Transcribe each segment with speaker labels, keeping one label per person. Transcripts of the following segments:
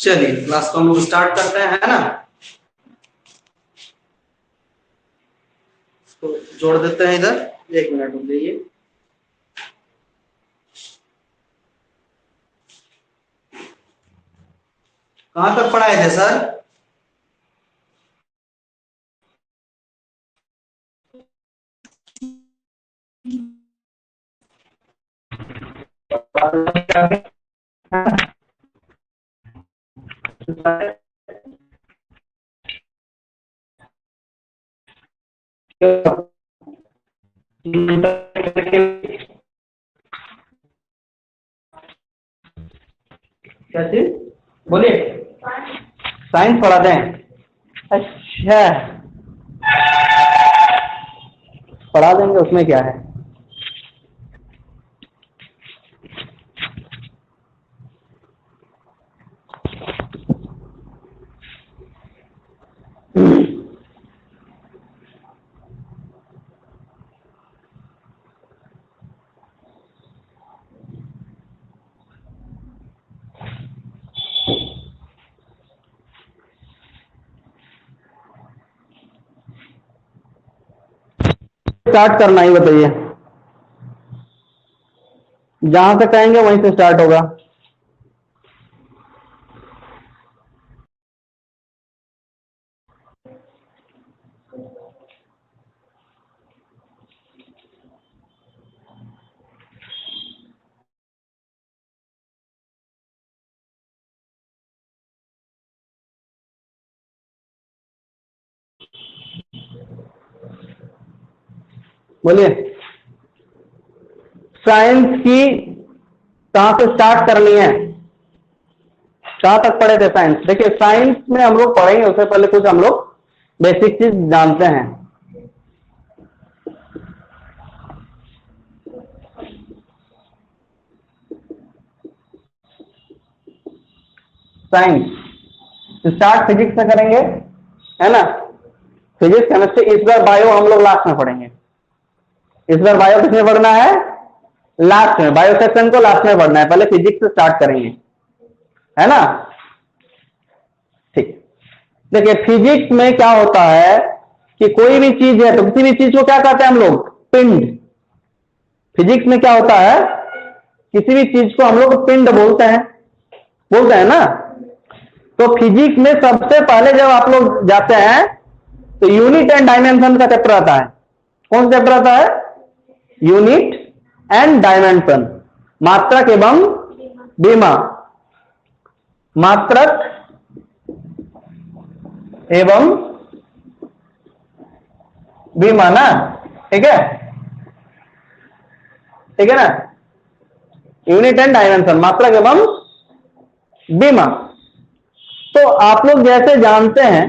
Speaker 1: चलिए क्लास को हम लोग स्टार्ट करते हैं, है ना। इसको जोड़ देते हैं इधर, 1 मिनट रुक जाइए। कहां तक पढ़ाए थे सर? क्या चीज बोलिए? साइंस पढ़ाते हैं। अच्छा, पढ़ा देंगे, उसमें क्या है। स्टार्ट करना ही बताइए, जहां से कहेंगे वहीं से स्टार्ट होगा। बोलिए, साइंस की कहां से स्टार्ट करनी है? कहां तक पढ़े थे साइंस? देखिए, साइंस में हम लोग पढ़ेंगे, उससे पहले कुछ हम लोग बेसिक चीज जानते हैं। साइंस स्टार्ट फिजिक्स से करेंगे, है ना। फिजिक्स, केमिस्ट्री, इस बार बायो हम लोग लास्ट में पढ़ेंगे। इस बार बायो किसमें पढ़ना है? लास्ट में। बायो सेक्शन को लास्ट में पढ़ना है, पहले फिजिक्स से स्टार्ट करेंगे, है ना। ठीक, देखिए फिजिक्स में क्या होता है कि कोई भी चीज है तो किसी भी चीज को क्या कहते हैं हम लोग? पिंड। फिजिक्स में क्या होता है, किसी भी चीज को हम लोग पिंड बोलते हैं ना। तो फिजिक्स में सबसे पहले जब आप लोग जाते हैं तो यूनिट एंड डायमेंशन का चैप्टर आता है। कौन सा चैप्टर आता है? यूनिट एंड डायमेंशन, मात्रक एवं बीमा। मात्रक एवं बीमा ना, ठीक है, ठीक है ना। यूनिट एंड डायमेंशन, मात्रक एवं बीमा। तो आप लोग जैसे जानते हैं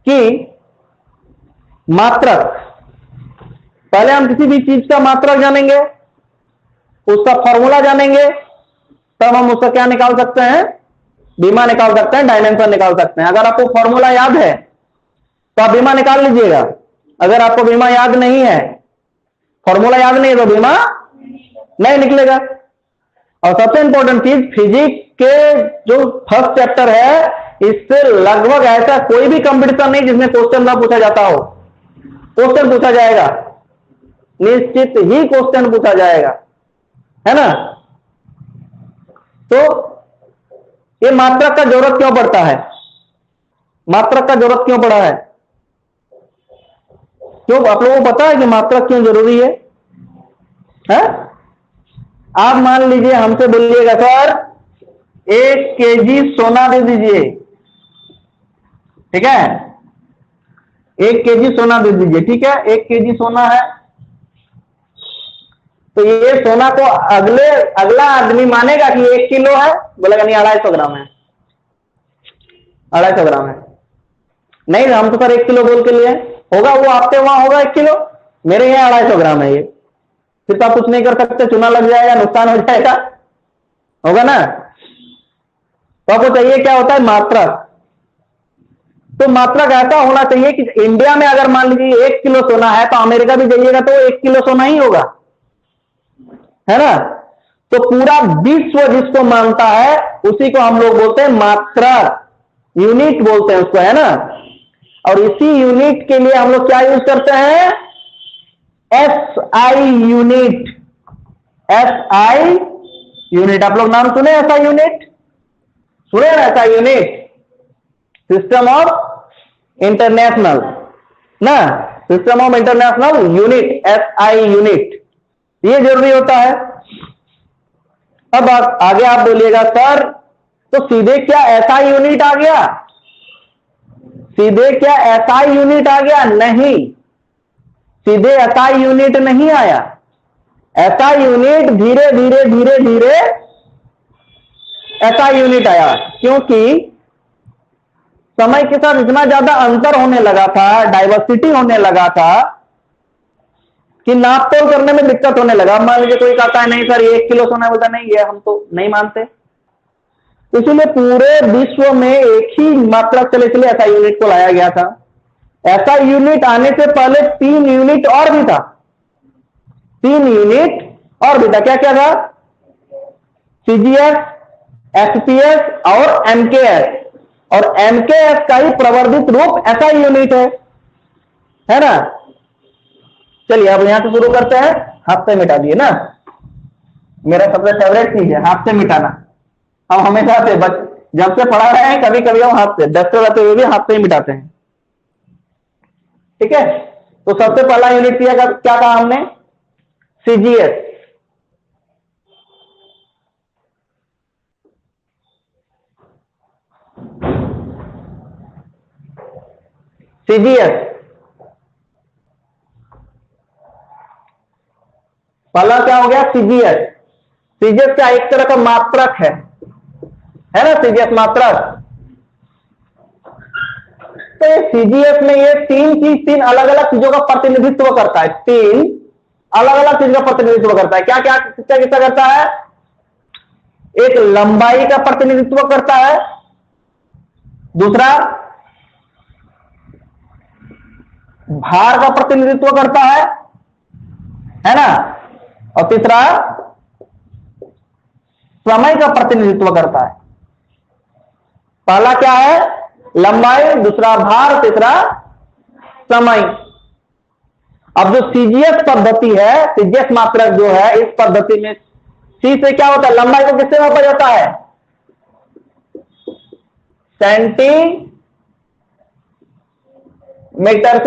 Speaker 1: कि मात्रक, पहले हम किसी भी चीज का मात्रक जानेंगे, उसका फॉर्मूला जानेंगे, तब हम उसका क्या निकाल सकते हैं? बीमा निकाल सकते हैं, डायमेंशन निकाल सकते हैं। अगर आपको फॉर्मूला याद है तो आप बीमा निकाल लीजिएगा। अगर आपको बीमा याद नहीं है, फॉर्मूला याद नहीं है, तो बीमा नहीं निकलेगा। और सबसे इंपॉर्टेंट चीज, फिजिक्स के जो फर्स्ट चैप्टर है, इससे लगभग ऐसा कोई भी कंपटीशन नहीं जिसमें क्वेश्चन ना पूछा जाता हो। क्वेश्चन पूछा जाएगा, निश्चित ही क्वेश्चन पूछा जाएगा, है ना। तो ये मात्रक का जरूरत क्यों पड़ता है? मात्रक का जरूरत क्यों पड़ा है? क्यों, आप लोगों को पता है कि मात्रक क्यों जरूरी है? आप मान लीजिए हमसे बोलिएगा सर 1 केजी सोना दे दीजिए, ठीक है, 1 केजी सोना दे दीजिए, ठीक है। 1 केजी सोना है, तो ये सोना को अगला आदमी मानेगा कि 1 किलो है? बोलेगा नहीं, 250 ग्राम है, 250 ग्राम है। नहीं, हम तो सर 1 किलो बोल के लिए होगा, वो आपके वहां होगा 1 किलो, मेरे यहाँ 250 ग्राम है ये। फिर तो आप कुछ नहीं कर सकते, चुना लग जाएगा, नुकसान हो जाएगा, होगा ना। तो आपको चाहिए क्या होता है? मात्रक। तो मात्रक ऐसा होना चाहिए कि इंडिया में अगर मान लीजिए 1 किलो सोना है, तो अमेरिका भी जाइएगा तो 1 किलो सोना ही होगा, है ना। तो पूरा विश्व जिसको मानता है उसी को हम लोग बोलते हैं मात्रक, यूनिट बोलते हैं उसको, है ना। और इसी यूनिट के लिए हम लोग क्या यूज करते हैं, SI यूनिट, SI यूनिट। आप लोग नाम सुने SI यूनिट, सुने ना SI unit, system of international ना, system of international unit, SI unit, ये जरूरी होता है। अब आगे आप बोलिएगा सर तो सीधे क्या SI यूनिट आ गया, सीधे क्या SI यूनिट आ गया, नहीं, सीधे SI यूनिट नहीं आया। SI यूनिट धीरे धीरे धीरे धीरे SI यूनिट आया, क्योंकि समय के साथ इतना ज्यादा अंतर होने लगा था, डाइवर्सिटी होने लगा था कि नाप तोल करने में दिक्कत होने लगा। मान लीजिए कोई कहता है नहीं सर ये 1 किलो सोना, बोलता नहीं ये हम तो नहीं मानते, इसलिए पूरे विश्व में एक ही मात्रा चले चले SI यूनिट को लाया गया था। SI यूनिट आने से पहले 3 यूनिट और भी था, 3 यूनिट और भी था। क्या क्या था, CGS, SPS और MKS, और MKS का ही प्रवर्धित रूप SI यूनिट है ना। चलिए अब यहां से शुरू करते हैं, हाथ से मिटा दिए ना, मेरा सबसे फेवरेट चीज है हाथ से मिटाना। हम हमेशा से जब से पढ़ा रहे हैं कभी कभी हम हाथ से, डस्टर रहते हुए भी हाथ से ही मिटाते हैं, ठीक है। तो सबसे पहला यूनिट क्या कहा हमने, CGS, CGS पहला क्या हो गया, CGS। CGS क्या एक तरह का मात्रक है ना, CGS मात्रक। तो CGS में ये 3 अलग अलग चीजों का प्रतिनिधित्व करता है, 3 अलग अलग चीज का प्रतिनिधित्व करता है। क्या क्या किसका किसका करता है, एक लंबाई का प्रतिनिधित्व करता है, दूसरा भार का प्रतिनिधित्व करता है ना, और तीसरा समय का प्रतिनिधित्व करता है। पहला क्या है, लंबाई, दूसरा भार, तीसरा समय। अब जो CGS पद्धति है, CGS मात्रक जो है, इस पद्धति में C से क्या होता है, लंबाई को किससे मापा जाता है, सेंटीमीटर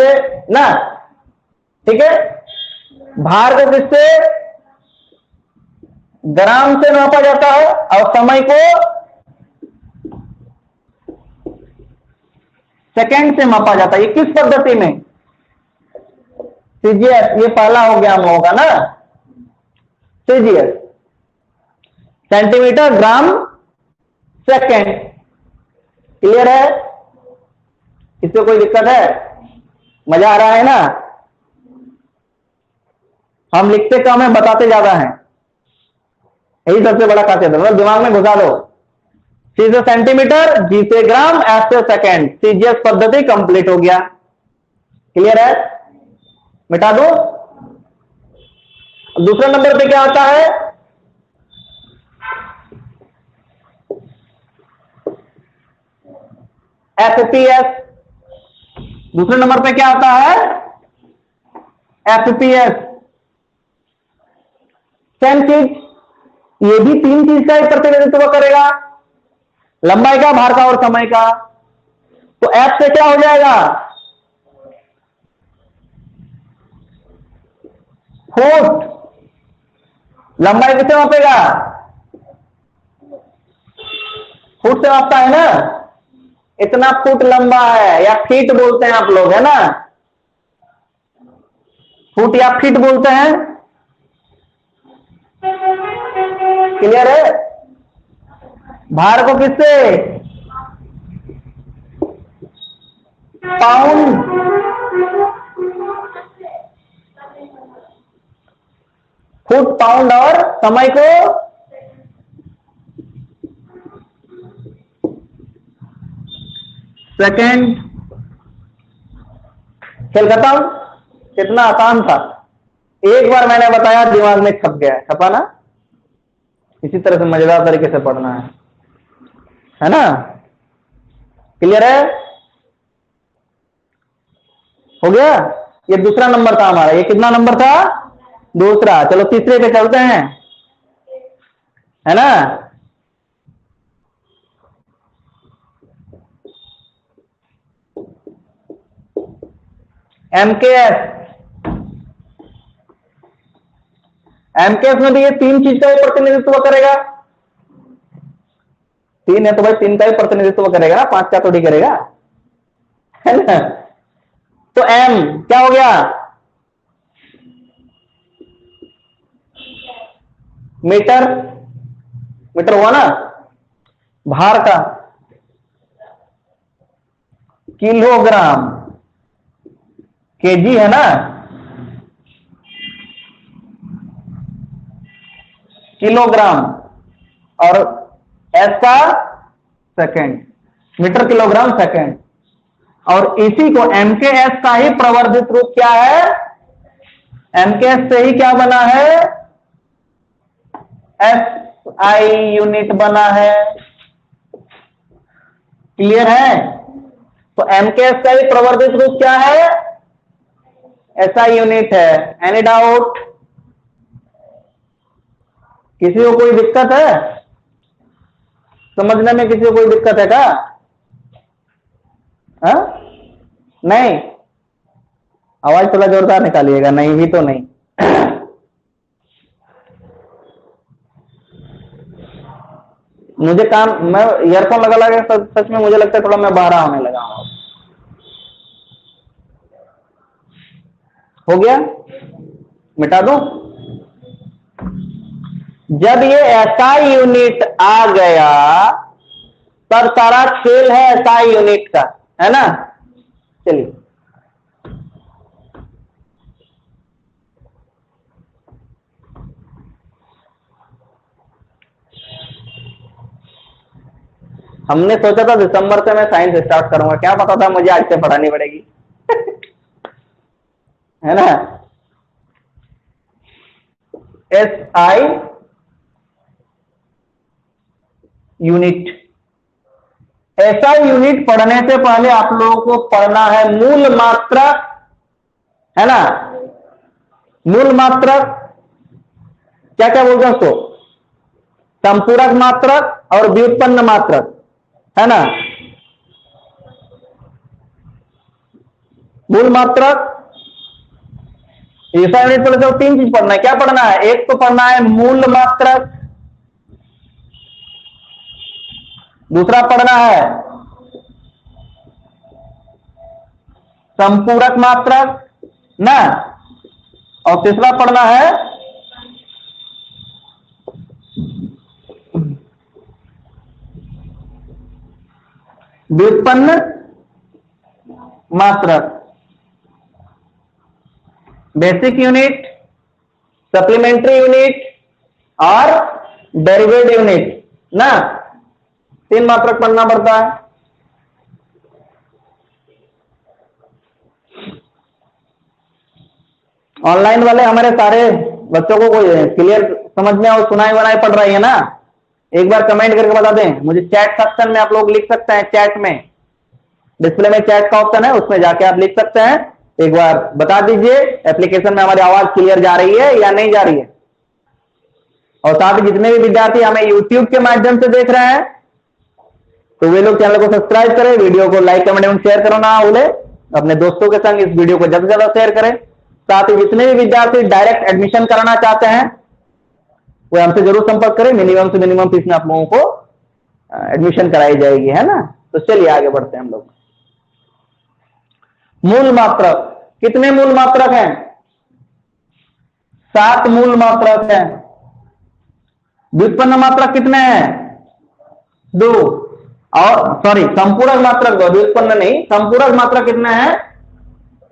Speaker 1: से ना, ठीक है। भार को किससे, ग्राम से मापा जाता है, और समय को सेकंड से मापा जाता है। ये किस पद्धति में, CGS, ये पहला हो गया हम लोगों का ना, CGS, सेंटीमीटर, ग्राम, सेकंड। क्लियर है, इससे कोई दिक्कत है, मजा आ रहा है ना। हम लिखते कम है, बताते ज्यादा हैं, यही सबसे बड़ा खासियत है, मतलब दिमाग में घुसा दो। C से सेंटीमीटर, G से ग्राम, S से सेकंड, CGS पद्धति कंप्लीट हो गया। क्लियर है, मिटा दो। दूसरे नंबर पे क्या आता है, FPS। दूसरे नंबर पे क्या आता है, FPS। सेम चीज, ये भी 3 चीज का एक प्रतिनिधित्व करेगा, लंबाई का, भार का और समय का। तो F से क्या हो जाएगा, फुट। लंबाई किससे मापेगा, फुट से मापता है ना, इतना फुट लंबा है, या फीट बोलते हैं आप लोग, है ना, फुट या फीट बोलते हैं। क्लियर है। भार को किससे, पाउंड, फुट, पाउंड, और समय को सेकंड। खेल खत्म। कितना आसान था, एक बार मैंने बताया दिमाग में छप गया, छपा ना। इसी तरह से मजेदार तरीके से पढ़ना है ना? क्लियर है? हो गया? ये दूसरा नंबर था हमारा। ये कितना नंबर था? दूसरा। चलो तीसरे पे चलते हैं, है ना? एमकेएस। एमकेएस में भी ये तीन चीज का ही प्रतिनिधित्व करेगा। तीन है तो भाई तीन का ही प्रतिनिधित्व करेगा ना, पांच का तो नहीं करेगा, है ना? तो एम क्या हो गया? मीटर। मीटर हुआ ना? भार का किलोग्राम, केजी है ना? किलोग्राम। और एस का सेकंड, मीटर किलोग्राम सेकंड। और इसी को एमकेएस का ही प्रवर्धित रूप क्या है? एमकेएस से ही क्या बना है? एसआई यूनिट बना है। क्लियर है? तो एमकेएस का ही प्रवर्धित रूप क्या है? एसआई यूनिट है। Any doubt? किसी को कोई दिक्कत है समझने में? किसी को कोई दिक्कत है क्या? हा? नहीं? आवाज थोड़ा जोरदार निकालिएगा। नहीं ही तो नहीं। मुझे काम, मैं ईयरफोन लगा सच में मुझे लगता है थोड़ा मैं बहरा होने लगा हूं। हो गया? मिटा दूं? जब ये एसआई यूनिट आ गया तब सारा खेल है एसआई यूनिट का, है ना? चलिए हमने सोचा था दिसंबर से मैं साइंस स्टार्ट करूंगा, क्या पता था मुझे आज से पढ़ानी पड़ेगी। है ना? SI unit. एसआई यूनिट पढ़ने से पहले आप लोगों को पढ़ना है मूल मात्रक, है ना? मूल मात्रक क्या क्या बोलते हैं उसको? संपूरक मात्रक और व्युत्पन्न मात्रक, है ना? मूल मात्रक एसआई यूनिट पढ़ने से तीन चीज पढ़ना है। क्या पढ़ना है? एक तो पढ़ना है मूल मात्रक, दूसरा पढ़ना है संपूरक मात्रक ना, और तीसरा पढ़ना है व्युत्पन्न मात्रक। बेसिक यूनिट, सप्लीमेंट्री यूनिट और डेरिवेटिव यूनिट ना, तीन मात्रक पढ़ना पड़ता है। ऑनलाइन वाले हमारे सारे बच्चों को कोई क्लियर समझ में और सुनाई वनाई पड़ रही है ना? एक बार कमेंट करके बता दें मुझे। चैट सेक्शन में आप लोग लिख सकते हैं, चैट में डिस्प्ले में चैट का ऑप्शन है, उसमें जाके आप लिख सकते हैं। एक बार बता दीजिए एप्लीकेशन में हमारी आवाज क्लियर जा रही है या नहीं जा रही है। और साथ ही जितने भी विद्यार्थी हमें यूट्यूब के माध्यम से देख रहे हैं तो वे लोग चैनल को सब्सक्राइब करें, वीडियो को लाइक कमेंट एवं शेयर करना ना भूले, अपने दोस्तों के संग इस वीडियो को ज्यादा से ज्यादा शेयर करें। साथ ही जितने भी विद्यार्थी डायरेक्ट एडमिशन कराना चाहते हैं वो हमसे जरूर संपर्क करें। मिनिमम से मिनिमम फीस में आप लोगों को एडमिशन कराई जाएगी, है ना? तो चलिए आगे बढ़ते हैं हम लोग। मूल मात्रक, कितने मूल मात्रक हैं? 7 मूल मात्रक हैं। व्युत्पन्न मात्रक कितने हैं? 2। और सॉरी संपूरक मात्रक 2, व्युत्पन्न नहीं। संपूरक मात्रक कितने हैं?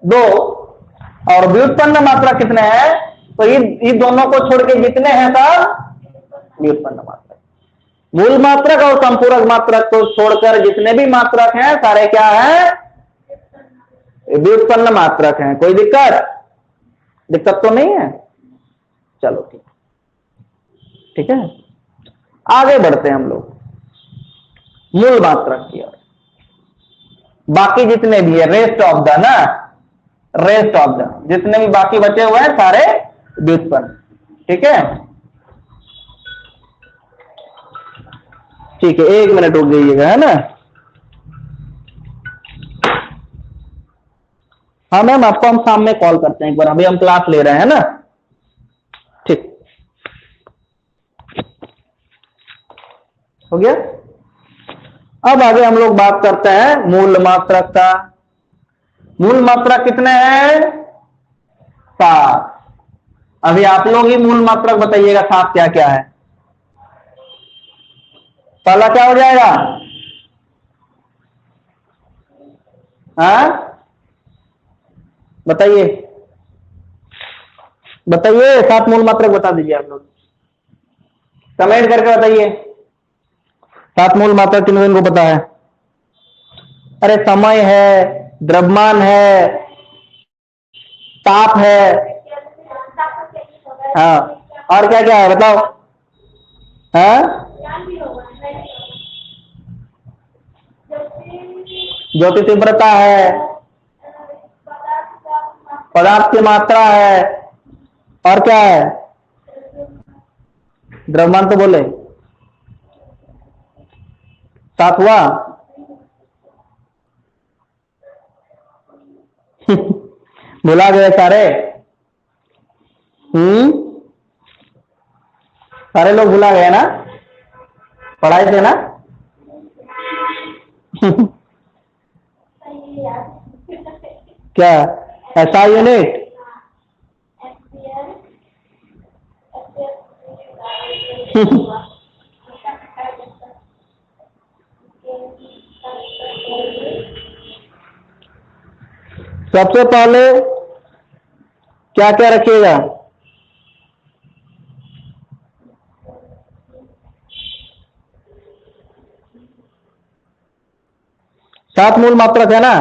Speaker 1: 2। और व्युत्पन्न मात्रक कितने हैं? तो इन दोनों को छोड़ के जितने हैं सब व्युत्पन्न मात्रक। मूल मात्रक और संपूरक मात्रक को छोड़कर जितने भी मात्रक हैं सारे क्या हैं? व्युत्पन्न मात्रक हैं। कोई दिक्कत तो नहीं है? चलो ठीक है। आगे बढ़ते हैं हम लोग मूल मात्रक की ओर। बाकी जितने भी है रेस्ट ऑफ द ना, रेस्ट ऑफ द जितने भी बाकी बचे हुए हैं सारे व्युत्पन्न। ठीक है, ठीक है, 1 मिनट रुक जाइएगा, है ना। हाँ मैम, आपको हम शाम में कॉल करते हैं एक बार, अभी हम क्लास ले रहे हैं ना। ठीक, हो गया। अब आगे हम लोग बात करते हैं मूल मात्रक का। मूल मात्रक कितने हैं? 7। अभी आप लोग ही मूल मात्रक बताइएगा 7 क्या क्या है। पहला क्या हो जाएगा? हाँ बताइए, बताइए 7 मूल मात्रक बता दीजिए आप लोग, कमेंट करके बताइए 7 मूल मात्रक किन किन को पता है। अरे समय है, द्रव्यमान है, ताप है, हाँ, और क्या क्या है बताओ। हाँ, ज्योति तीव्रता है, पदार्थ की मात्रा है, और क्या है? द्रव्यमान तो बोले। 7 हुआ। भुला गए सारे? सारे लोग भुला गए ना, पढ़ाई से ना। क्या ऐसा यूनिट? सबसे पहले क्या क्या रखिएगा? सात मूल मात्रक है ना,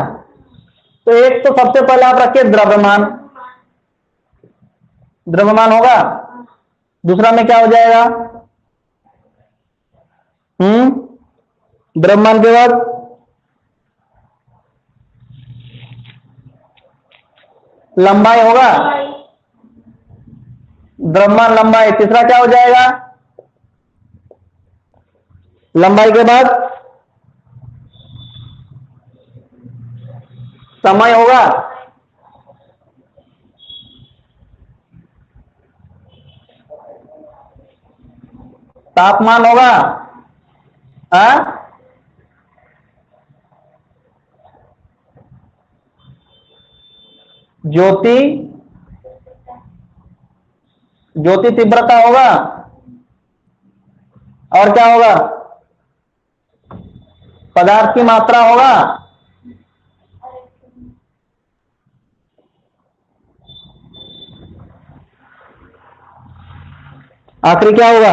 Speaker 1: तो एक तो सबसे पहले आप रखिए द्रव्यमान। द्रव्यमान होगा। दूसरा में क्या हो जाएगा? द्रव्यमान के बाद लंबाई होगा। द्रव्यमान लंबाई। तीसरा क्या हो जाएगा? लंबाई के बाद समय होगा। तापमान होगा। ज्योति ज्योति तीव्रता होगा। और क्या होगा? पदार्थ की मात्रा होगा। आखिरी क्या होगा?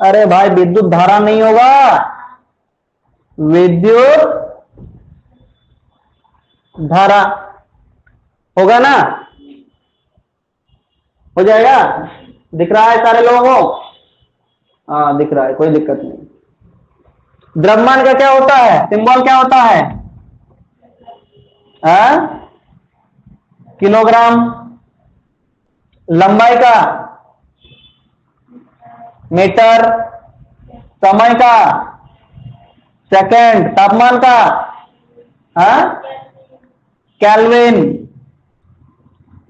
Speaker 1: अरे भाई विद्युत धारा नहीं होगा, विद्युत धारा होगा ना। हो जाएगा? दिख रहा है सारे लोगों को? हाँ दिख रहा है, कोई दिक्कत नहीं। द्रव्यमान का क्या होता है? सिंबल क्या होता है? किलोग्राम। लंबाई का मीटर, समय का सेकंड, तापमान का केल्विन,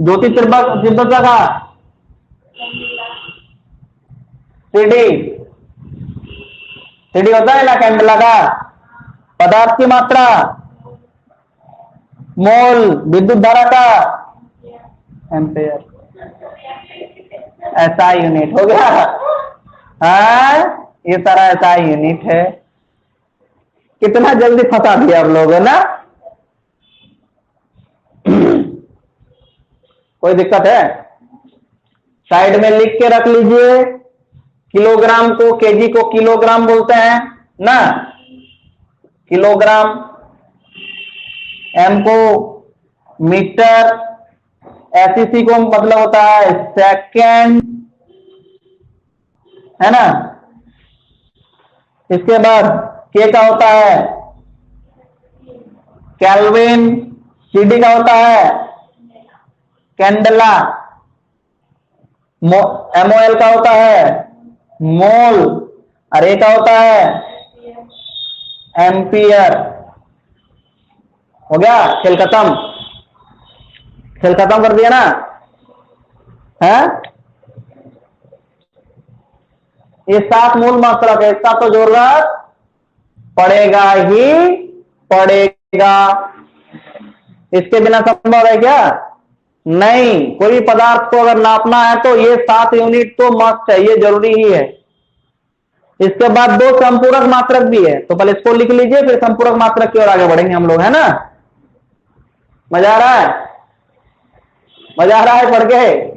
Speaker 1: ज्योति तीव्रता का सीडी। सीडी होता है ना कैंडला का। पदार्थ की मात्रा मोल, विद्युत धारा का एम्पेयर। ऐसा यूनिट हो गया। ये सारा ऐसा यूनिट है। कितना जल्दी फंसा दिया आप लोगों ने ना। कोई दिक्कत है? साइड में लिख के रख लीजिए। किलोग्राम को केजी को किलोग्राम बोलते हैं ना, किलोग्राम। एम को मीटर, SEC को मतलब होता है सेकेंड, है ना। इसके बाद K का होता है केल्विन, CD का होता है कैंडला, MOL का होता है मोल, और A का होता है एम्पियर। हो गया, खेल खत्म, खेल खत्म कर दिया ना, है। ये 7 मूल मात्रक है, इसका तो जरूरत पड़ेगा ही पड़ेगा। इसके बिना संभव है क्या? नहीं। कोई पदार्थ को अगर नापना है तो ये 7 यूनिट तो मस्ट है, ये जरूरी ही है। इसके बाद 2 संपूरक मात्रक भी है, तो पहले इसको लिख लीजिए, फिर संपूरक मात्रक की ओर आगे बढ़ेंगे हम लोग, है ना। मजा आ रहा है? मजा आ रहा है पढ़ के?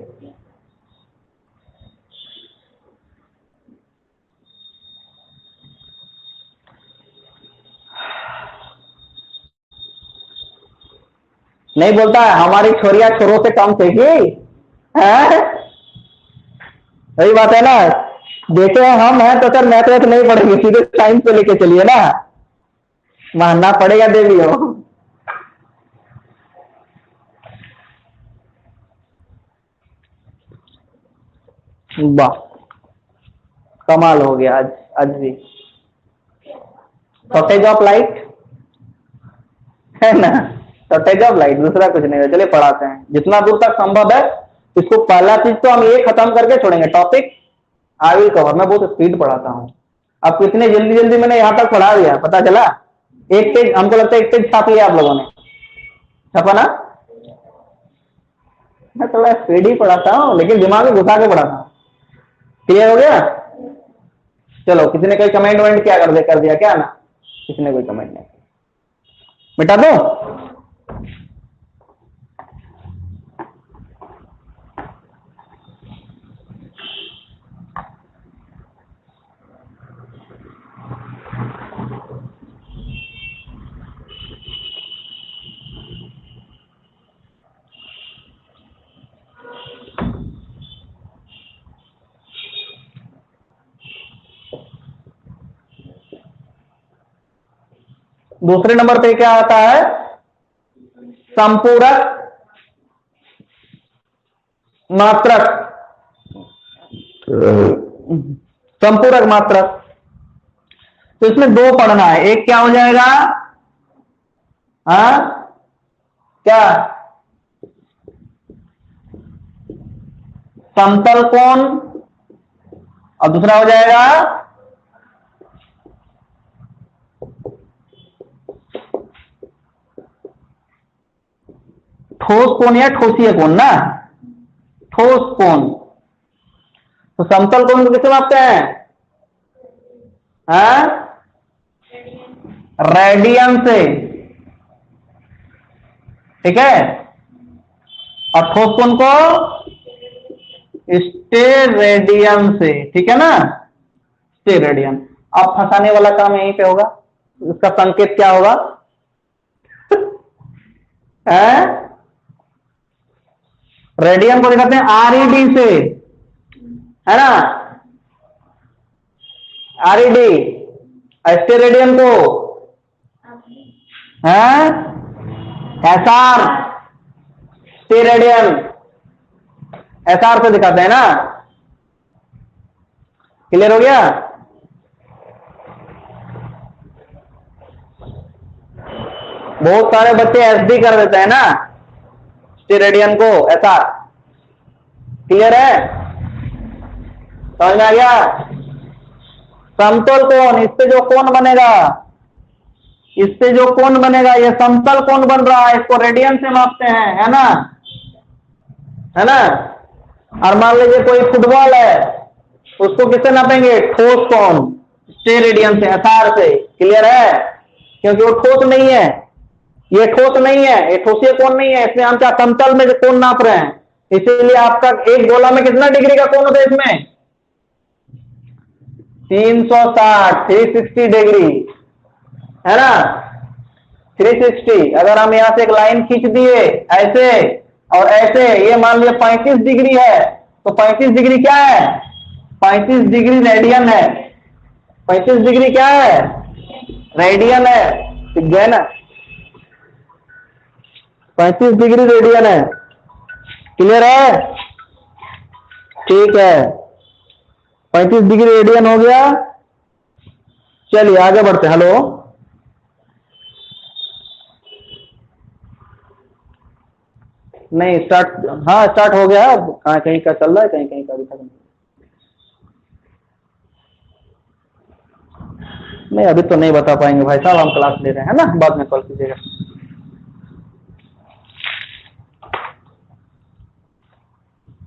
Speaker 1: नहीं बोलता है हमारी छोरिया छोरों से कम थे कि है? वही बात है ना। देखे हम हैं तो सर मैथ नहीं पढ़ेंगे, सीधे साइंस पे लेके चलिए ना, मानना पड़ेगा देवी हो। वाह, कमाल हो गया आज भी। शॉर्टेज ऑफ लाइट है ना, शॉर्टेज ऑफ लाइट, दूसरा कुछ नहीं है। चलिए पढ़ाते हैं जितना दूर तक संभव है इसको। पहला चीज तो हम ये खत्म करके छोड़ेंगे, टॉपिक आई विल कवर। मैं बहुत स्पीड पढ़ाता हूँ, अब कितने जल्दी जल्दी मैंने यहां तक पढ़ा दिया, पता चला। एक पेज, हमको लगता है एक पेज छाप लिया आप लोगों ने, छपा ना। मैं थोड़ा स्पीड ही पढ़ाता हूँ, लेकिन दिमाग में घुसा के पढ़ाता हूँ। क्लियर हो गया? चलो, किसी ने कोई कमेंट वेंट क्या कर दिया क्या ना? किसी ने कोई कमेंट नहीं, मिटा दो। दूसरे नंबर पे क्या आता है? संपूरक मात्रक। संपूरक मात्रक, तो इसमें 2 पढ़ना है। एक क्या हो जाएगा? हाँ क्या? समतल कोण, और दूसरा हो जाएगा ठोस कोण या ठोसीय कोण ना, ठोस कोण। तो समतल कोण को किससे मापते हैं? रेडियन से, ठीक है। और ठोस कोण को स्टेरेडियन से, ठीक है ना, स्टेरेडियन। अब फंसाने वाला काम यहीं पे होगा, इसका संकेत क्या होगा? रेडियन को दिखाते हैं आरईडी से, है ना, आरईडी। स्टेरेडियन को एसआर, स्टेरेडियन एसआर से दिखाते हैं ना। क्लियर हो गया? बहुत सारे बच्चे एसडी कर देते हैं ना, स्टेरेडियन को एसआर। क्लियर है? समझ में आ गया? समतल कोण, इससे जो कोण बनेगा, इससे जो कोण बनेगा, ये समतल कोण बन रहा है, इसको रेडियन से मापते हैं, है ना, है ना। और मान लीजिए कोई फुटबॉल है, उसको किससे नापेंगे? ठोस कोण, स्टेरेडियन से, एसआर से। क्लियर है? क्योंकि वो ठोस नहीं है, ये ठोस नहीं है, ये ठोसीय कोण नहीं है, इसमें हम क्या समतल में कोण नाप रहे हैं। इसीलिए आपका एक गोला में कितना डिग्री का कोण होता है? इसमें 360, 360 डिग्री, है ना, 360। अगर हम यहां से एक लाइन खींच दिए ऐसे, और ऐसे ये मान लिया 35 डिग्री है, तो 35 डिग्री क्या है? 35 डिग्री रेडियन है। 35 डिग्री क्या है? रेडियन है। ठीक है ना? 35 डिग्री रेडियन है। क्लियर है? ठीक है, 35 डिग्री रेडियन हो गया। चलिए आगे बढ़ते हैं। हेलो, नहीं स्टार्ट, हाँ स्टार्ट हो गया। कहाँ कहीं का चल रहा है, कहीं कहीं का अभी तक नहीं। अभी तो नहीं बता पाएंगे भाई साहब, हम क्लास ले रहे हैं ना, बाद में कॉल कीजिएगा।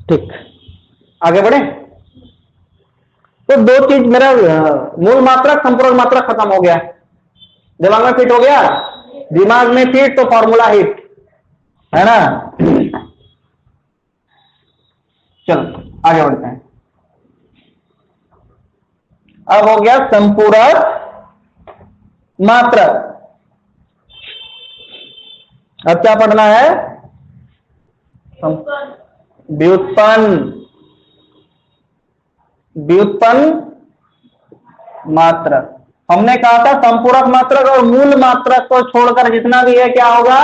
Speaker 1: ठीक, आगे बढ़े। तो दो चीज मेरा मूल मात्रक संपूरक मात्रक खत्म हो गया, दिमाग में फिट हो गया। दिमाग में फिट तो फॉर्मूला हिट है ना। चलो आगे बढ़ते हैं। अब हो गया संपूरक मात्रक। अब क्या पढ़ना है? व्युत्पन्न। व्युत्पन्न मात्रक। हमने कहा था संपूरक मात्रक और मूल मात्रक को छोड़कर जितना भी है क्या होगा?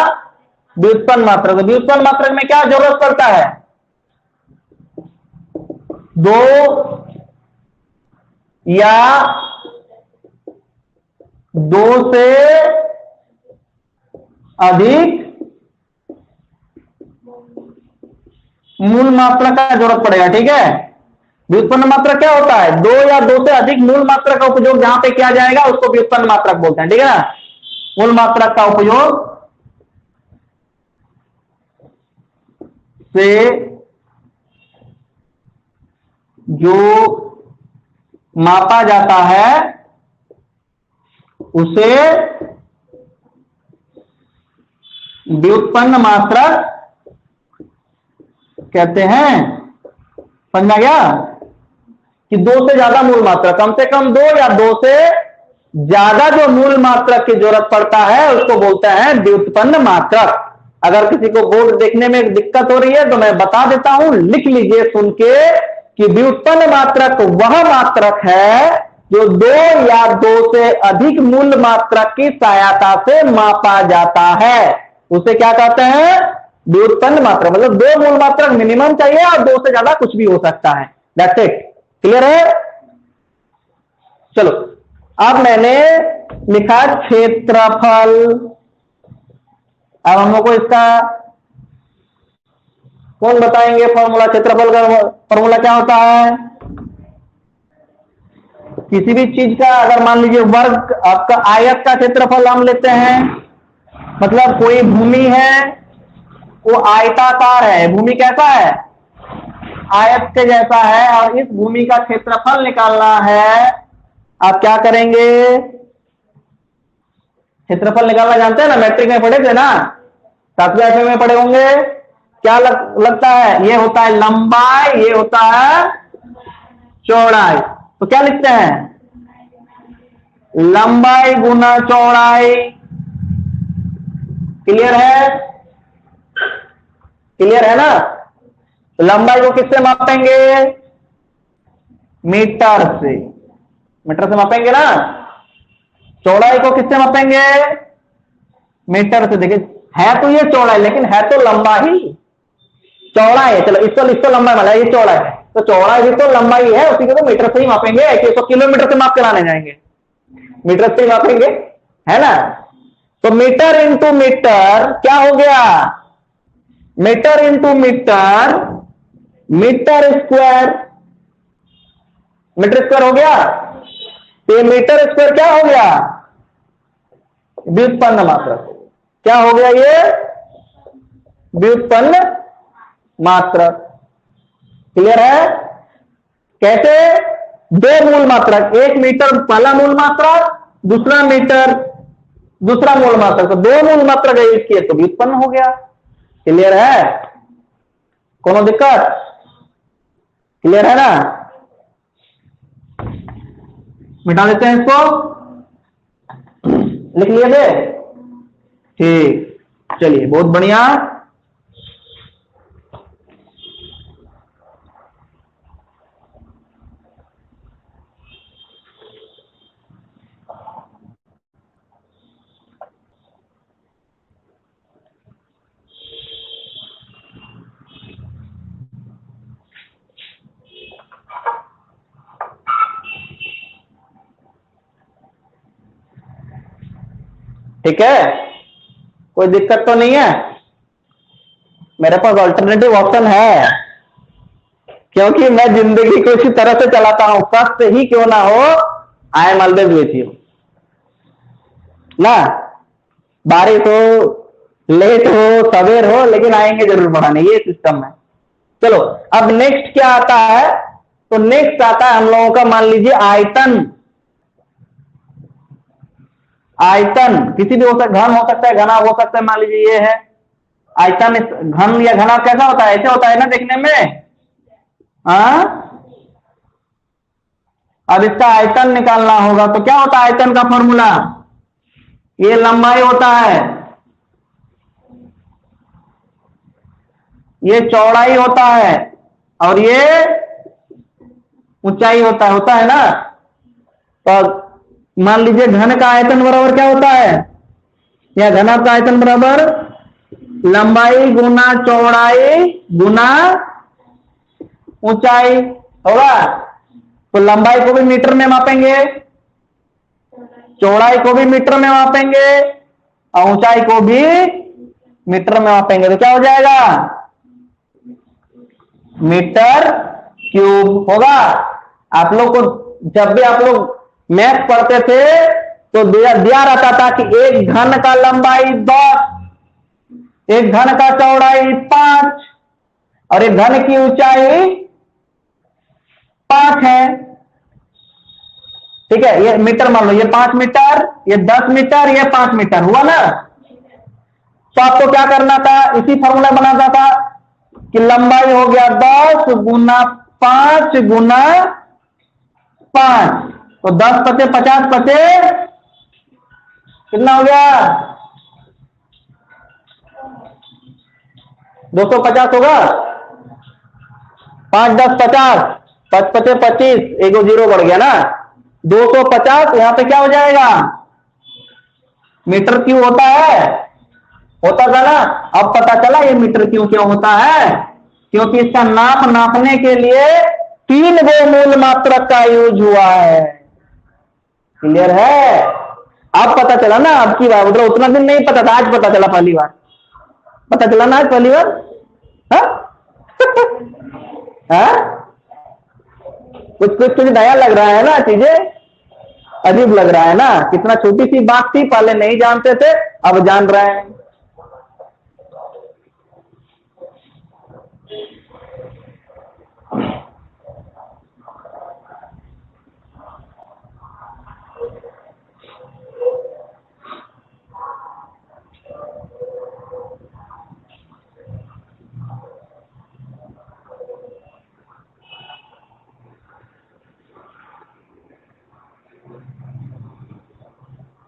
Speaker 1: व्युत्पन्न मात्रक। तो व्युत्पन्न मात्रक में क्या जरूरत पड़ता है? दो या दो से अधिक मूल मात्रा का जरूरत पड़ेगा। ठीक है, व्युत्पन्न मात्रक क्या होता है? दो या दो से अधिक मूल मात्रा का उपयोग जहां पे किया जाएगा उसको व्युत्पन्न मात्रक बोलते हैं। ठीक है ना? मूल मात्रक का उपयोग से जो मापा जाता है उसे व्युत्पन्न मात्रक कहते हैं। समझ में आ गया? कि दो से ज्यादा मूल मात्रा, कम से कम दो या दो से ज्यादा जो मूल मात्रक की जरूरत पड़ता है उसको बोलते हैं व्युत्पन्न मात्रक। अगर किसी को बोर्ड देखने में दिक्कत हो रही है तो मैं बता देता हूं, लिख लीजिए सुन के कि व्युत्पन्न मात्रक वह मात्रक है जो दो या दो से अधिक मूल मात्रक की सहायता से मापा जाता है, उसे क्या कहते हैं? व्युत्पन्न मात्रक। मतलब दो मूल मात्रक मिनिमम चाहिए और दो से ज्यादा कुछ भी हो सकता है। That's it. क्लियर है? चलो, अब मैंने लिखा क्षेत्रफल। अब हम लोग को इसका कौन बताएंगे फॉर्मूला? क्षेत्रफल का फॉर्मूला क्या होता है? किसी भी चीज का अगर मान लीजिए वर्ग, आपका आयत का क्षेत्रफल हम लेते हैं, मतलब कोई भूमि है, वो आयताकार है, भूमि कैसा है? आयत के जैसा है, और इस भूमि का क्षेत्रफल निकालना है। आप क्या करेंगे? क्षेत्रफल निकालना जानते हैं ना, मैट्रिक में पढ़े थे ना, 7वीं 8वीं में पढ़े होंगे। क्या लगता है? ये होता है लंबाई, ये होता है चौड़ाई। तो क्या लिखते हैं? लंबाई गुना चौड़ाई। क्लियर है? क्लियर है ना? लंबाई को किससे मापेंगे? मीटर से। मीटर से मापेंगे ना। चौड़ाई को किससे मापेंगे? मीटर से। देखिए है तो ये चौड़ाई, लेकिन है तो लंबा ही। चौड़ाई है, चलो इसको लंबाई माना, ये चौड़ाई है, तो चौड़ाई भी तो लंबाई है, उसी को तो मीटर से ही मापेंगे। कि इसको किलोमीटर से माप के लाने जाएंगे, मीटर से ही मापेंगे, है ना? तो मीटर इंटू मीटर क्या हो गया? Metre into metre, metre square. Metre square हो गया। तो ये मीटर स्क्वायर क्या हो गया? व्युत्पन्न मात्रक। क्या हो गया ये? व्युत्पन्न मात्रक। क्लियर है? कैसे? दो मूल मात्रक, एक मीटर पहला मूल मात्रक, दूसरा मीटर दूसरा मूल मात्रक, तो दो मूल मात्रक यूज किए तो व्युत्पन्न हो गया। क्लियर है? कोनो दिक्कत? क्लियर है ना? मिटा देते हैं इसको, लिख लिए थे? ठीक, चलिए बहुत बढ़िया। ठीक है, कोई दिक्कत तो नहीं है, मेरे पास ऑल्टरनेटिव ऑप्शन है, क्योंकि मैं जिंदगी को इसी तरह से चलाता हूं, कष्ट ही क्यों ना हो, I am always with you ना, बारिश हो, लेट हो, सवेर हो, लेकिन आएंगे जरूर पढ़ाने, ये सिस्टम है। चलो अब नेक्स्ट क्या आता है, तो नेक्स्ट आता है हम लोगों का, मान लीजिए आयतन। आयतन किसी भी हो सकता, घन हो सकता है, घना हो सकता है, मान लीजिए ये है आयतन। घन या घना कैसा होता है, ऐसे होता है ना देखने में। हाँ, अब इसका आयतन निकालना होगा, तो क्या होता है आयतन का फॉर्मूला, ये लंबाई होता है, ये चौड़ाई होता है, और ये ऊंचाई होता है ना। तो मान लीजिए घन का आयतन बराबर क्या होता है, या घना का आयतन बराबर लंबाई गुना चौड़ाई गुना ऊंचाई होगा। तो लंबाई को भी मीटर में मापेंगे, चौड़ाई को भी मीटर में मापेंगे, और ऊंचाई को भी मीटर में मापेंगे, तो क्या हो जाएगा, मीटर क्यूब होगा। आप लोग को जब भी आप लोग मैथ पढ़ते थे तो दिया रहता था कि एक घन का लंबाई 10, एक घन का चौड़ाई 5, और एक घन की ऊंचाई 5 है। ठीक है, ये मीटर मान लो, ये 5 मीटर, ये 10 मीटर, ये 5 मीटर हुआ ना। तो आपको क्या करना था, इसी फॉर्मूला बनाना था कि लंबाई हो गया 10 गुना 5 गुना 5, तो 10 पचे 50 पचे कितना हो गया, 250 होगा। 5 10 50, 5 पचे 25, एक जीरो बढ़ गया ना, 250। यहां पे क्या हो जाएगा, मीटर क्यों होता है, होता था ना। अब पता चला ये मीटर क्यों होता है, क्योंकि इसका नापने के लिए 3 गो मूल मात्रक का यूज हुआ है। क्लियर है, अब पता चला ना, अब की बार मतलब उतना दिन नहीं पता था, आज पता चला, पहली बार पता चला ना, आज पहली बार। कुछ कुछ कुछ नया लग रहा है ना, चीजें अजीब लग रहा है ना, कितना छोटी सी बात थी, पहले नहीं जानते थे, अब जान रहे हैं।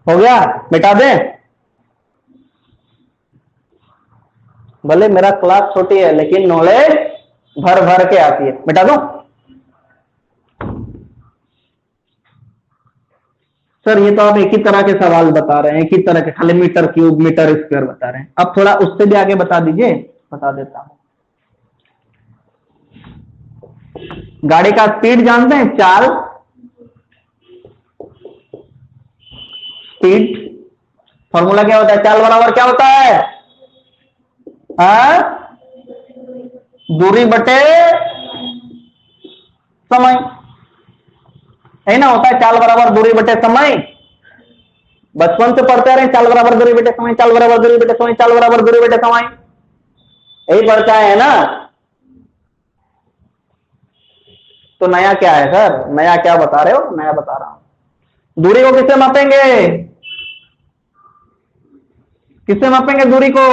Speaker 1: हो गया, मिटा दें, भले मेरा क्लास छोटी है लेकिन नॉलेज भर भर के आती है, मिटा दो। सर ये तो आप एक ही तरह के सवाल बता रहे हैं, एक ही तरह के, खाली मीटर क्यूब मीटर स्क्वायर बता रहे हैं, अब थोड़ा उससे भी आगे बता दीजिए। बता देता हूं, गाड़ी का स्पीड जानते हैं, चाल, स्पीड फॉर्मूला क्या होता है, चाल बराबर क्या होता है, दूरी बटे समय, है ना, होता है चाल बराबर दूरी बटे समय। बचपन से पढ़ते रहे, चाल बराबर दूरी बटे समय, चाल बराबर दूरी बटे समय, चाल बराबर दूरी बटे समय, यही पढ़ता है ना। तो नया क्या है सर, नया क्या बता रहे हो, नया बता रहा हूं। दूरी को किससे मापेंगे, किससे मापेंगे दूरी को,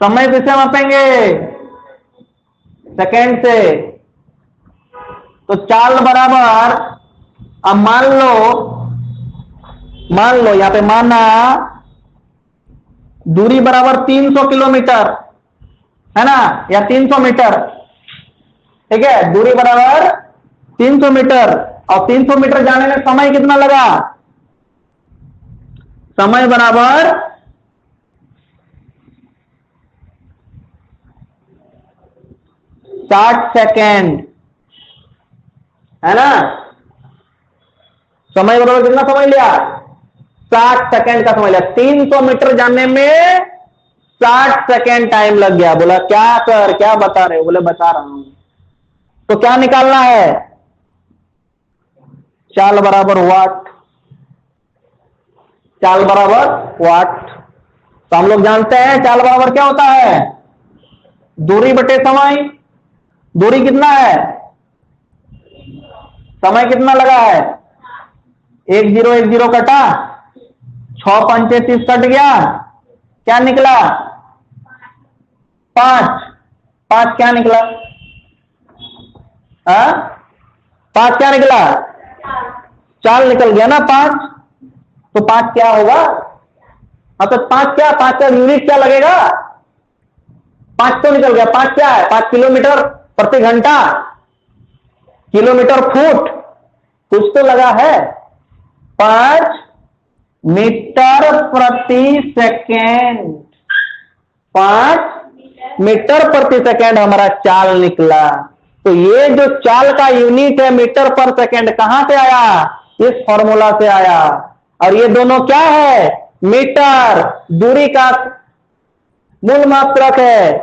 Speaker 1: समय किससे मापेंगे, सेकेंड से। तो चाल बराबर, अब मान लो यहां पे माना दूरी बराबर 300 किलोमीटर है ना, या 300 मीटर, ठीक है, दूरी बराबर 300 मीटर, और 300 मीटर जाने में समय कितना लगा, समय बराबर 60 सेकेंड, है ना। समय बराबर कितना समय लिया, 60 सेकेंड का समय लिया। 300 मीटर जाने में 60 सेकेंड टाइम लग गया। बोला क्या सर क्या बता रहे हो? बोले बता रहा हूं। तो क्या निकालना है? चाल बराबर वाट। चाल बराबर वाट। तो हम लोग जानते हैं चाल बराबर क्या होता है? दूरी बटे समय। दूरी कितना है? समय कितना लगा है? 1010 कटा, 6 पंचे 30 कट गया, क्या निकला? 5। 5 क्या निकला? 5 क्या निकला? चाल निकल गया ना 5। तो 5 क्या होगा? हाँ तो 5 क्या? 5 का यूनिट क्या लगेगा? 5 तो निकल गया। 5 क्या है? 5 किलोमीटर प्रति घंटा, किलोमीटर फुट, कुछ तो लगा है। 5 मीटर प्रति सेकेंड। 5 मीटर प्रति सेकेंड हमारा चाल निकला। तो ये जो चाल का यूनिट है मीटर पर सेकेंड, कहां से आया? इस फॉर्मूला से आया। और ये दोनों क्या है? मीटर। दूरी का मूल मात्रक है,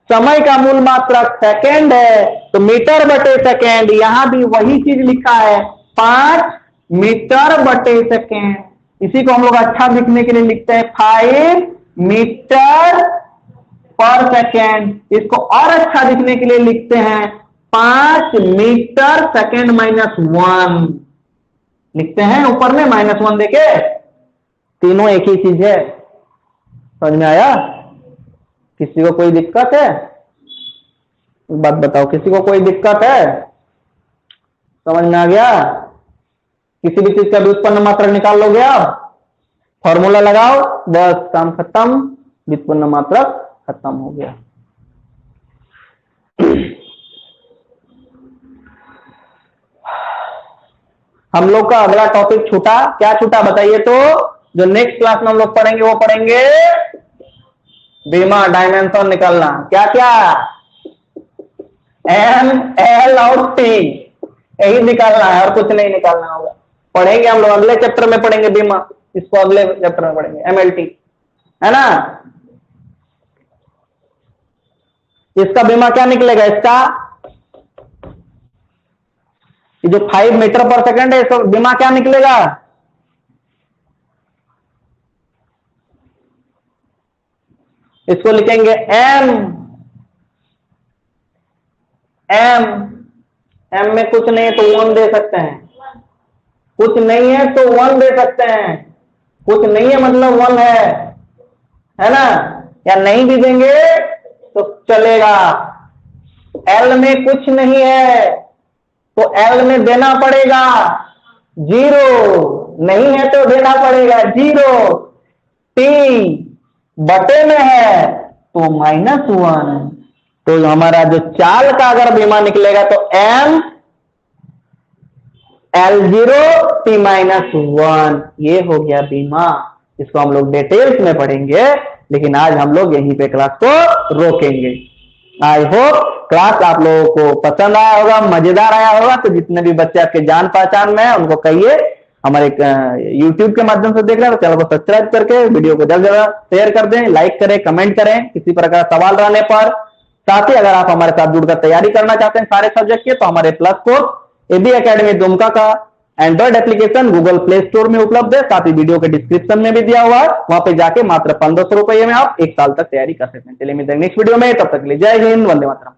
Speaker 1: समय का मूल मात्रक सेकेंड है। तो मीटर बटे सेकेंड, यहां भी वही चीज लिखा है, 5 मीटर बटे सेकेंड। इसी को हम लोग अच्छा दिखने के लिए लिखते हैं 5 मीटर पर सेकेंड। इसको और अच्छा दिखने के लिए लिखते हैं 5 मीटर सेकेंड -1 लिखते हैं ऊपर में -1 देके। तीनों एक ही चीज है। समझ में आया? किसी को कोई दिक्कत है? बात बताओ, किसी को कोई दिक्कत है? समझ में आ गया? किसी भी चीज का व्युत्पन्न मात्रक निकाल लोगे आप, फॉर्मूला लगाओ, बस काम खत्म, व्युत्पन्न मात्रक खत्म हो गया। हम लोग का अगला टॉपिक छूटा। क्या छूटा बताइए तो? जो नेक्स्ट क्लास में हम लोग पढ़ेंगे वो पढ़ेंगे बीमा, डायमेंशन निकालना। क्या क्या? एम, एल और टी, यही निकालना है और कुछ नहीं निकालना होगा। पढ़ेंगे हम लोग अगले चैप्टर में, पढ़ेंगे बीमा, इसको अगले चैप्टर में पढ़ेंगे। एमएलटी है ना। इसका बीमा क्या निकलेगा? इसका ये जो 5 मीटर पर सेकेंड है, इसका बीमा क्या निकलेगा? इसको लिखेंगे एम। एम, एम में कुछ नहीं है तो 1 दे सकते हैं, कुछ नहीं है तो 1 दे सकते हैं। कुछ नहीं है मतलब 1 है ना। या नहीं भी देंगे तो चलेगा। एल में कुछ नहीं है तो एल में देना पड़ेगा 0, नहीं है तो देना पड़ेगा 0। टी बटे में है तो -1। तो हमारा जो चाल का अगर बीमा निकलेगा तो एम L0 T -1, ये हो गया बीमा। इसको हम लोग डिटेल्स में पढ़ेंगे, लेकिन आज हम लोग यहीं पे क्लास को रोकेंगे। आई होप क्लास आप लोगों को पसंद आया होगा, मजेदार आया होगा। तो जितने भी बच्चे आपके जान पहचान में हैं उनको कहिए, हमारे YouTube के माध्यम से देख रहे हैं तो चैनल को सब्सक्राइब करके वीडियो को जल्द शेयर कर दें, लाइक करें, कमेंट करें किसी प्रकार सवाल रहने पर। साथ ही अगर आप हमारे साथ जुड़कर तैयारी करना चाहते हैं सारे सब्जेक्ट की, तो हमारे plus course AB academy Dumka का Android application Google Play Store में उपलब्ध है। साथ ही वीडियो के डिस्क्रिप्शन में भी दिया हुआ है, वहां पे जाके मात्र 1500 रुपये में आप 1 साल तक तैयारी कर सकते हैं। चलिए मिलते हैं नेक्स्ट वीडियो में, तब तक के लिए जय हिंद, वंदे मातरम।